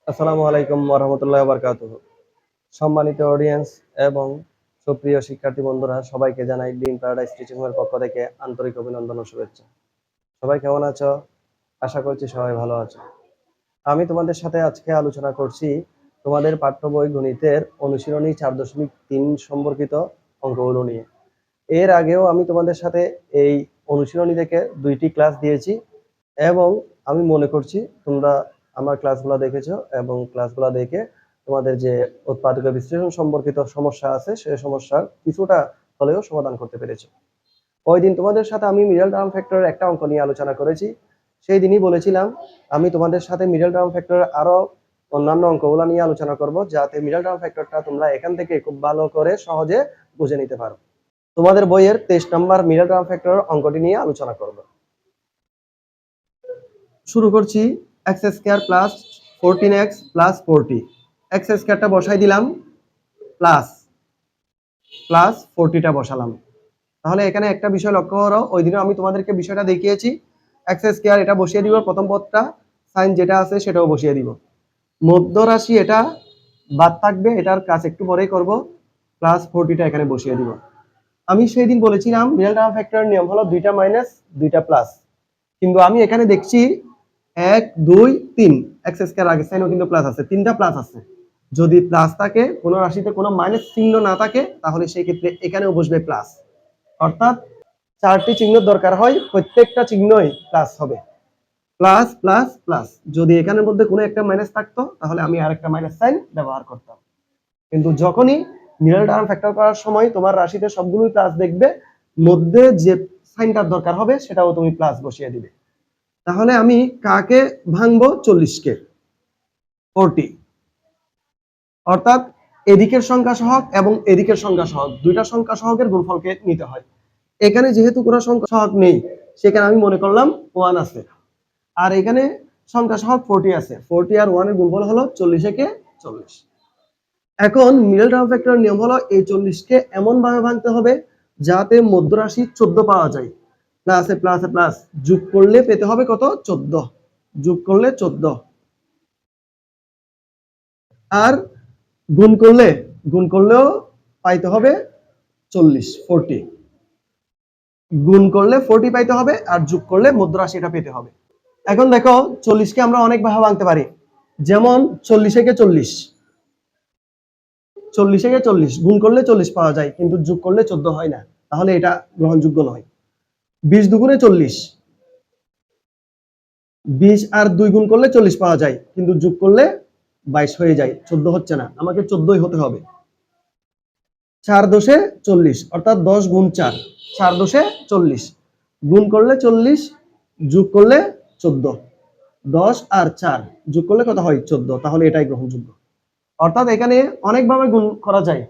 আসসালামু আলাইকুম ওয়া রাহমাতুল্লাহি ওয়া বারাকাতুহু। সম্মানিত অডিয়েন্স এবং সুপ্রিয় শিক্ষার্থী বন্ধুরা, সবাইকে জানাই ডিন প্যারাডাইস টিচিং এর পক্ষ থেকে আন্তরিক অভিনন্দন ও শুভেচ্ছা। সবাই কেমন আছো? আশা করছি সবাই ভালো আছো। আমি তোমাদের সাথে আজকে আলোচনা করছি তোমাদের পাঠ্য বই গণিতের অনুশীলনী 4.3 সম্পর্কিত অঙ্কগুলো নিয়ে। এর আগেও আমি তোমাদের সাথে এই অনুশীলনী থেকে 2টি ক্লাস দিয়েছি এবং আমি মনে করছি তোমরা আমার ক্লাসগুলো দেখেছো এবং ক্লাসগুলো দেখে তোমাদের যে উৎপাদক বিশ্লেষণ সম্পর্কিত সমস্যা আছে সেই সমস্যার কিছুটা হলেও সমাধান করতে পেরেছো। ওই দিন তোমাদের সাথে আমি মিডল টার্ম ফ্যাক্টরের একটা অঙ্ক নিয়ে আলোচনা করেছি। সেই দিনই বলেছিলাম আমি তোমাদের সাথে মিডল টার্ম ফ্যাক্টরের আরো অন্যান্য অঙ্কগুলো নিয়ে আলোচনা করব, যাতে মিডল টার্ম ফ্যাক্টরটা তোমরা এখান থেকে খুব ভালো করে সহজে বুঝে নিতে পারো। তোমাদের বইয়ের 23 নম্বর মিডল টার্ম ফ্যাক্টরের অঙ্কটি নিয়ে আলোচনা করব। শুরু করছি। X square plus 14x plus 40, x স্কয়ারটা বসাই দিলাম, প্লাস প্লাস 40টা বসালাম। তাহলে এখানে একটা বিষয় লক্ষ্য করো, ওই দিনও আমি তোমাদেরকে বিষয়টা দেখিয়েছি। এক্স স্কয়ার এটা বসিয়ে দিব, প্রথম পদটা সাইন যেটা আছে সেটাও বসিয়ে দিব, মধ্য রাশি এটা বাদ থাকবে, এটার কাজ একটু পরেই করব, প্লাস 40টা এখানে বসিয়ে দিব। আমি সেই দিন বলেছিলাম রিয়েল টার্ম ফ্যাক্টরের নিয়ম হলো 2টা মাইনাস 2টা প্লাস, কিন্তু আমি এখানে দেখছি 1 2 3 এক্স স্কয়ার আগের সাইনও কিন্তু প্লাস আছে, 3টা প্লাস আছে। যদি প্লাস থাকে, কোনো রাশিতে কোনো মাইনাস চিহ্ন না থাকে, তাহলে সেই ক্ষেত্রে এখানেও বসবে প্লাস, অর্থাৎ 4টি চিহ্নের দরকার হয়, প্রত্যেকটা চিহ্নই প্লাস হবে, প্লাস প্লাস প্লাস। যদি এখানের মধ্যে কোনো একটা মাইনাস থাকতো তাহলে আমি আরেকটা মাইনাস সাইন ব্যবহার করতাম, কিন্তু যখনই মিডল টার্ম ফ্যাক্টর করার সময় তোমার রাশিতে সবগুলোই প্লাস দেখবে, মধ্যে যে সাইনটার দরকার হবে সেটাও তুমি প্লাস বসিয়ে দিবে। তাহলে আমি কাকে ভাঙবো? 40কে, 40, অর্থাৎ এদিকের সংখ্যা সহগ এবং এদিকের সংখ্যা সহগ, দুইটা সংখ্যা সহগের গুণফলকে নিতে হয়। এখানে যেহেতু কোনো সংখ্যা সহগ নেই, সেখানে আমি মনে করলাম 1 আছে, আর এখানে সংখ্যা সহগ 40 আছে, 40 আর 1 এর গুণফল হলো 40 একে 40। এখন মিডল টার্ম ফ্যাক্টরের নিয়ম হলো এই 40কে এমন ভাবে ভাঙতে হবে যাতে মধ্য রাশি 14 পাওয়া যায়। প্লাসে প্লাসে প্লাস, যোগ করলে পেতে হবে কত? 14, যোগ করলে 14, আর গুণ করলেও পাইতে হবে 40, 40, গুণ করলে 40 পাইতে হবে, আর যোগ করলে মধ্য রাশি এটা পেতে হবে। এখন দেখো 40কে আমরা অনেক ভাবে ভাঙতে পারি, যেমন 40 একে 40, 40 একে 40 গুণ করলে 40 পাওয়া যায়, কিন্তু যোগ করলে 14 হয় না, তাহলে এটা গ্রহণযোগ্য নয়। 20 দুগুণে 40, 20 আর 2 গুণ করলে 40 পাওয়া যায়, কিন্তু যোগ করলে 22 হয়ে যায়, 14 হচ্ছে না, আমাকে 14ই হতে হবে। 4 দশে 40, অর্থাৎ 10 গুণ 4, 4 দশে 40, গুণ করলে 40, যোগ করলে 14, 10 আর 4 যোগ করলে কত হয়? 14, তাহলে এটাই গ্রহণযোগ্য। অর্থাৎ এখানে অনেকভাবে গুণ করা যায়,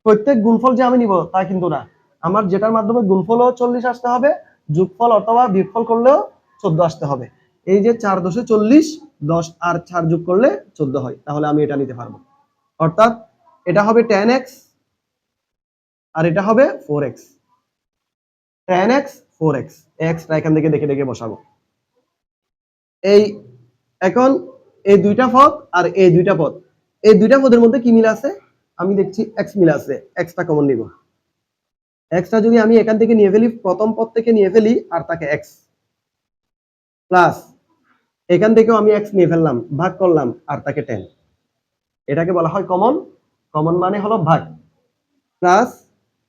প্রত্যেক গুণফল যে আমি নিব তা কিন্তু না, আমার যেটার মাধ্যমে গুণফলও 40 আসতে হবে, যোগফল অথবা বিয়োগফল করলেও 14 আসতে হবে। এই যে 4 দশে 40, 10 আর 4 যোগ করলে 14 হয়, তাহলে আমি এটা নিতে পারবো। অর্থাৎ এটা হবে 10x আর এটা হবে 4x, 10x 4x, x এখান থেকে দেখে দেখে বসাবো। এই এখন এই দুইটা পদ আর এই দুইটা পদ, এই দুইটা পদের মধ্যে কি মিল আছে? আমি দেখছি x মিল আছে, xটা কমন নিব। এক্সটা যদি আমি এখান থেকে নিয়ে ফেলি, প্রথম পদ থেকে নিয়ে ফেলি আর তাকে এক্স, প্লাস এখান থেকেও আমি এক্স নিয়ে ফেললাম, ভাগ করলাম আর তাকে 10, এটাকে বলা হয় কমন। কমন মানে হলো ভাগ। প্লাস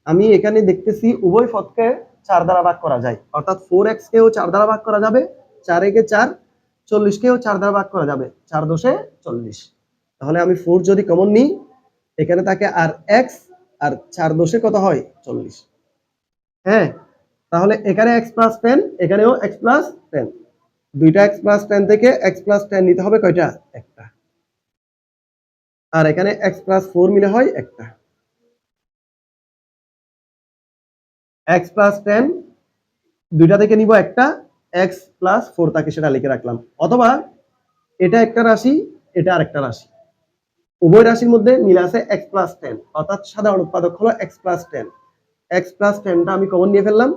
আমি এখানে দেখতেছি উভয় পদকে 4 দ্বারা ভাগ করা যায়, অর্থাৎ 4x কেও 4 দ্বারা ভাগ করা যাবে, 4 একে 4, 40 কেও 4 দ্বারা ভাগ করা যাবে, 4 দশে 40। তাহলে আমি 4 যদি কমন নিই, এখানে থাকে আর x, আর 4 দশে কত হয়? 40। হ্যাঁ, তাহলে এখানে x প্লাস 10, এখানেও x প্লাস 10, দুইটা x প্লাস 10 থেকে x প্লাস 10 নিতে হবে কয়টা? একটা, আর এখানে x প্লাস 4 মিলে হয় একটা। x প্লাস 10 দুইটা থেকে নিব একটা, x প্লাস 4 তাকে সেটা লিখে রাখলাম, অথবা এটা একটা রাশি, এটা আরেকটা রাশি, উভয় রাশির মধ্যে মিল আছে x প্লাস 10, অর্থাৎ সাধারণ উৎপাদক হলো x প্লাস 10, x প্লাস 10টা আমি কমন নিয়ে ফেললাম,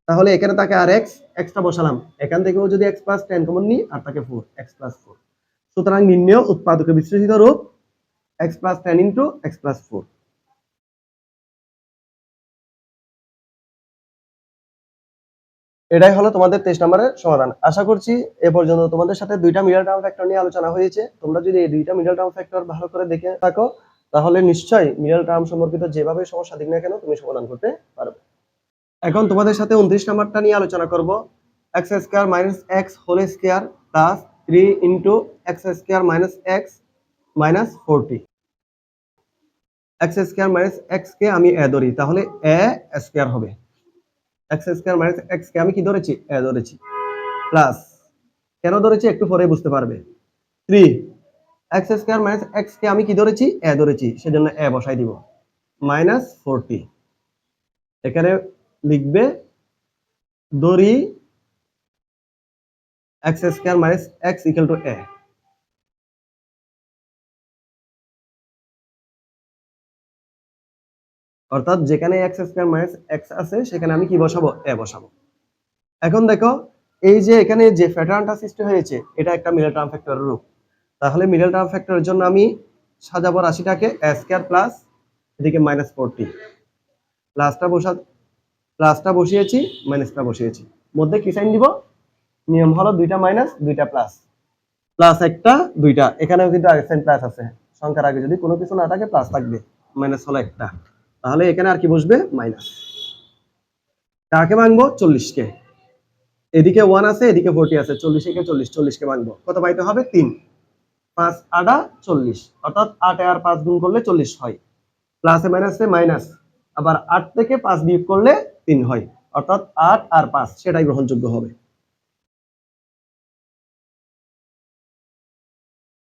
তাহলে এখানে তাকে আর x, xটা বসালাম, এখান থেকেও যদি x প্লাস 10 কমন নিই আর তাকে 4, x প্লাস 4, সুতরাং নির্ণেয় উৎপাদকের বিশ্লেষিত রূপ x plus 10 into x plus 4। এটাই হলো তোমাদের 23 নম্বরের সমাধান। আশা করছি এ পর্যন্ত তোমাদের সাথে দুইটা মিডল টার্ম ফ্যাক্টর নিয়ে আলোচনা হয়েছে। তোমরা যদি এই দুইটা মিডল টার্ম ফ্যাক্টর ভালো করে দেখে থাকো তাহলে নিশ্চয়ই মিডল টার্ম সম্পর্কিত যেভাবে সমস্যা দিক না কেন তুমি সমাধান করতে পারবে। এখন তোমাদের সাথে 29 নম্বরটা নিয়ে আলোচনা করব। x square minus x whole square plus 3 into x square minus x minus 40। x square minus x কে আমি a ধরি, তাহলে a স্কয়ার হবে। x স্কয়ার মাইনাস x কে আমি কি ধরেছি? a ধরেছি। প্লাস কেন ধরেছি একটু পরে বুঝতে পারবে। 3 x স্কয়ার মাইনাস x কে আমি কি ধরেছি? a ধরেছি, সেজন্য a বসাই দিব। মাইনাস 40 এখানে লিখবে ধরি x square minus x equal to a। অর্থাৎ যেখানে x স্কয়ার মাইনাস x আছে সেখানে আমি কি বসাবো? a বসাবো। এখন দেখো এই যে এখানে যে প্যাটার্নটা সৃষ্টি হয়েছে এটা একটা মিডল টার্ম ফ্যাক্টরের রূপ। তাহলে মিডল টার্ম ফ্যাক্টরের জন্য আমি সাজাবো রাশিটাকে a স্কয়ার প্লাস এদিকে মাইনাস 40। প্লাসটা বসিয়েছি, মাইনাসটা বসিয়েছি, মধ্যে কি সাইন দিব? নিয়ম হলো দুইটা মাইনাস দুইটা প্লাস, প্লাস একটা দুইটা, এখানেও কিন্তু আগে সাইন প্লাস আছে। সংখ্যার আগে যদি কোনো কিছু না থাকে প্লাস থাকবে, মাইনাস হলো একটা, তাহলে এখানে আর কি বসবে? মাইনাস। কাকে ভাঙবো? 40 কে। এদিকে 1 আছে এদিকে 40 আছে, 40 কে 40 কে ভাঙবো, কত পাইতে হবে? 3। 5 8 40, অর্থাৎ 8 আর 5 গুণ করলে 40 হয়। প্লাসে মাইনাসে মাইনাস, আবার 8 থেকে 5 বিয়োগ করলে 3 হয়, অর্থাৎ 8 আর 5 সেটাই গ্রহণযোগ্য হবে।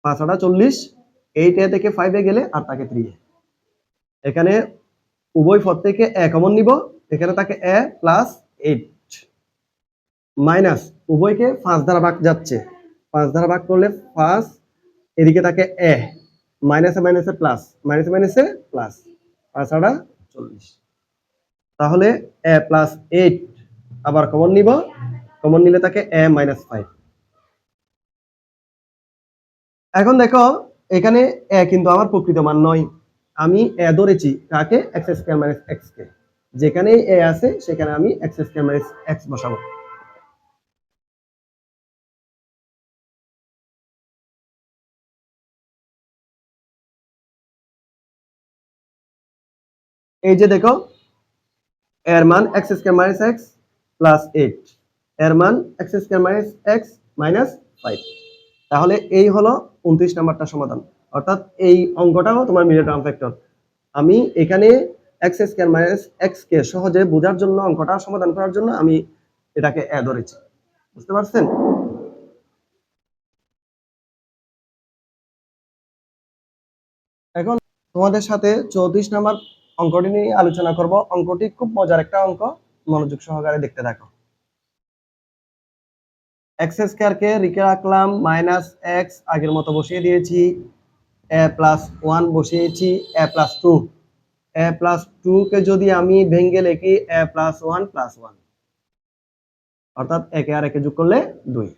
5 8 40, 8 এ থেকে 5 এ গেলে আর তাকে 3 এ। এখানে উভয় পদ থেকে a কমন নিব, এখানে থাকে a প্লাস 8 মাইনাস উভয়কে 5 দ্বারা ভাগ যাচ্ছে, 5 দ্বারা ভাগ করলে 5, এদিকে থাকে a, মাইনাসে মাইনাসে প্লাস, মাইনাসে মাইনাসে প্লাস, 5 8 40। তাহলে a প্লাস 8 আবার কমন নিব, কমন নিলে থাকে a মাইনাস 5। এখন দেখো এখানে a কিন্তু আমার প্রকৃত মান নয়, আমি a ধরেছি কাকে? x স্কয়ার মাইনাস x কে। যেখানে a আছে সেখানে আমি x স্কয়ার মাইনাস x বসাবো। এই যে দেখো এর মান x square minus x plus 8, এর মান x square minus x minus 5। তাহলে এই হলো 29 নাম্বারটা সমাধান। অর্থাৎ এই অঙ্কটাও তোমার মিডল টার্ম ফ্যাক্টর। আমি এখানে x স্কয়ার মাইনাস x কে সহজে বোঝার জন্য, অঙ্কটা সমাধান করার জন্য আমি এটাকে a ধরেছি। বুঝতে পারছেন? এখন তোমাদের সাথে 34 নাম্বার অঙ্কটি নিয়ে আলোচনা করব। অঙ্কটি খুব মজার একটা অঙ্ক, মনোযোগ সহকারে দেখতে থাকো। x স্কয়ার কে রেখে রাখলাম মাইনাস x, আগের মতো বসিয়ে দিয়েছি, a প্লাস 1 বসিয়েছি, a প্লাস 2। a প্লাস 2 কে যদি আমি ভেঙে লিখি a প্লাস 1 প্লাস 1, অর্থাৎ একে আর একে যোগ করলে 2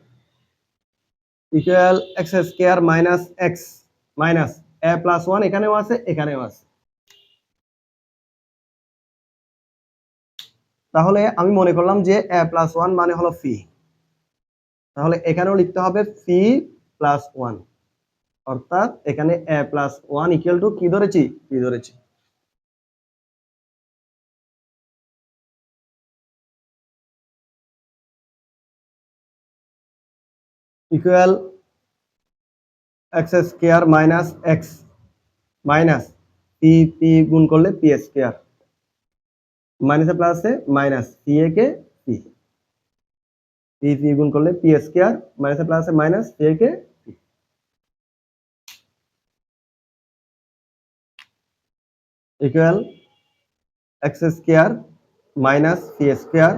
equal x square minus x minus a plus 1 এখানেও আছে এখানেও আছে। তাহলে আমি মনে করলাম যে a প্লাস 1 মানে হলো ফি, তাহলে এখানেও লিখতে হবে ফি প্লাস 1, অর্থাৎ এখানে a প্লাস 1 ইকুয়াল টু কি ধরেছি? ফি ধরেছি। Equal x square minus x minus P, P গুণ করলে পি স্কয়ার, মাইনাসে প্লাসে minus P A K P, P P গুণ করলে পি স্কয়ার, মাইনাসে প্লাসে minus P A K P. Equal x square minus P square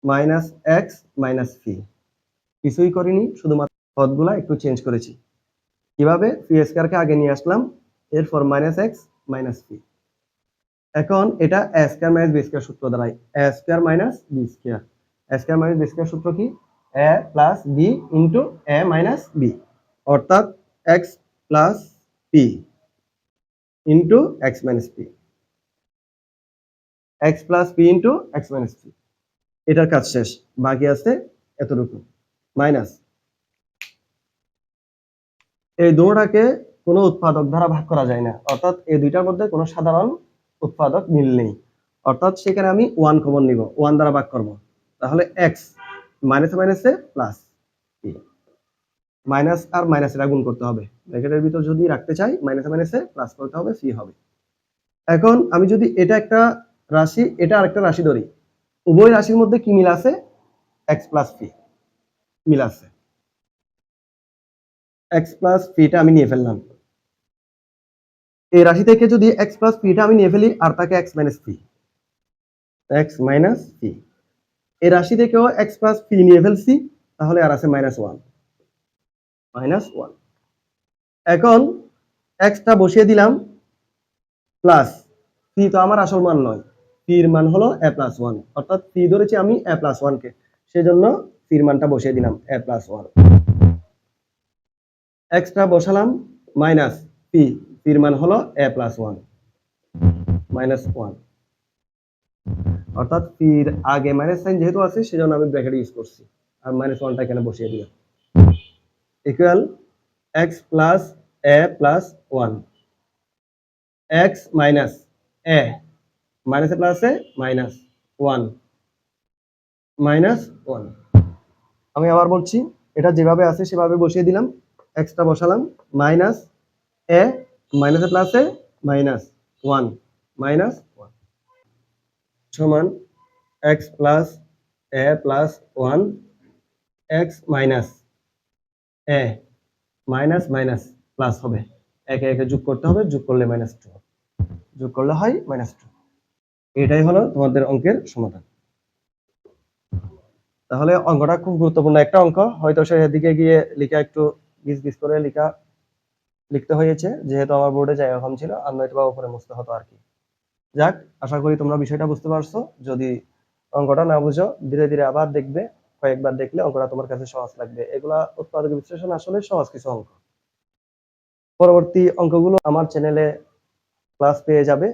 minus x minus P. কিছুই করিনি, শুধুমাত্র পদগুলা একটু চেঞ্জ করেছি। কিভাবে? পি স্কয়ারকে আগে নিয়ে আসলাম, এরপর মাইনাস এক্স মাইনাস পি। এখন এটা a square minus b square সূত্র দ্বারাই, a square minus b square. a square minus b square সূত্র কি? a plus b into a minus b. অর্থাৎ x plus p into x minus p, x plus p into x minus p. এটার কাজ শেষ, বাকি আছে এতটুকু minus. এই দুটোটাকে কোনো উৎপাদক দ্বারা ভাগ করা যায় না, অর্থাৎ এই দুইটার মধ্যে কোনো সাধারণ উৎপাদক মিল নেই, অর্থাৎ সেখানে আমি 1 কমন নিব, 1 দ্বারা ভাগ করব, তাহলে এক্স মাইনাসে মাইনাসে প্লাস, মাইনাস আর মাইনাস এর গুণ করতে হবে, ব্র্যাকেটের ভিতর যদি রাখতে চাই মাইনাসে মাইনাসে প্লাস করতে হবে, সি হবে। এখন আমি যদি এটা একটা রাশি এটা আরেকটা রাশি ধরি, উভয় রাশির মধ্যে কি মিল আছে? এক্স প্লাস পি মিল আছে। এক্স প্লাস পিটা আমি নিয়ে ফেললাম, এই রাশি থেকে যদি এক্স প্লাস পিটা আমি নিয়ে ফেলি আর তাকে x minus p, x minus P, এই রাশি থেকেও এক্স প্লাস পি নিয়ে ফেলছি, তাহলে আর আছে মাইনাস ওয়ান, মাইনাস ওয়ান। এখন এক্সটা বসিয়ে দিলাম প্লাস পি, তো আমার আসল মান নয়, পির মান হলো এ প্লাস ওয়ান, অর্থাৎ পি ধরেছি আমি এ প্লাস ওয়ানকে, সেজন্য পির মানটা বসিয়ে দিলাম এ প্লাস ওয়ান। এক্সটা বসালাম মাইনাস পি, পির মান হলো এ প্লাস ওয়ান মাইনাস ওয়ান, অর্থাৎ পির আগে মাইনাস সাইন যেহেতু আছে সেজন্য আমি ব্র্যাকেট ইউজ করছি, আর মাইনাস ওয়ানটা এখানে বসিয়ে দিলাম, ইকুয়াল এক্স প্লাস এ প্লাস ওয়ান, এক্স মাইনাস এ, মাইনাসে প্লাসে মাইনাস ওয়ান মাইনাস ওয়ান। আমি আবার বলছি, এটা যেভাবে আছে সেভাবে বসিয়ে দিলাম, এক্সটা বসালাম মাইনাস এ, মাইনাসে প্লাসে মাইনাস ওয়ান মাইনাস ওয়ান, সমান এক্স প্লাস এ প্লাস ওয়ান, এক্স মাইনাস এ, মাইনাস মাইনাস প্লাস হবে, একে একে যোগ করতে হবে, যোগ করলে মাইনাস টু, যোগ করলে হয় মাইনাস টু। এটাই হলো তোমাদের অঙ্কের সমাধান। তাহলে অঙ্কটা খুব গুরুত্বপূর্ণ একটা অঙ্ক, হয়তো সেদিকে গিয়ে লিখা একটু গিজ করে লিখতে হয়েছে, যেহেতু আমার বোর্ডে জায়গা কম ছিল, আর নয়তো বা উপরে মুছতে হতো আর কি। যাক, আশা করি তোমরা বিষয়টা বুঝতে পারছো। যদি অঙ্কটা না বুঝো ধীরে ধীরে আবার দেখবে, কয়েকবার দেখলে অঙ্কটা তোমার কাছে সহজ লাগবে। এগুলা উৎপাদক বিশ্লেষণ আসলে সহজ কিছু অঙ্ক। পরবর্তী অঙ্কগুলো আমার চ্যানেলে ক্লাস পেয়ে যাবে।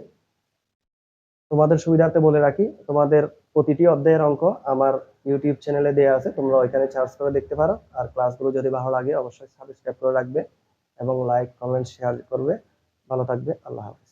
তোমাদের সুবিধার্থে বলে রাখি, তোমাদের প্রতিটি অধ্যায়ের অঙ্ক আমার ইউটিউব চ্যানেলে দেওয়া আছে, তোমরা ওইখানে সার্চ করে দেখতে পারো। আর ক্লাসগুলো যদি ভালো লাগে অবশ্যই সাবস্ক্রাইব করে রাখবে এবং লাইক কমেন্ট শেয়ার করবে। ভালো থাকবে, আল্লাহ হাফেজ।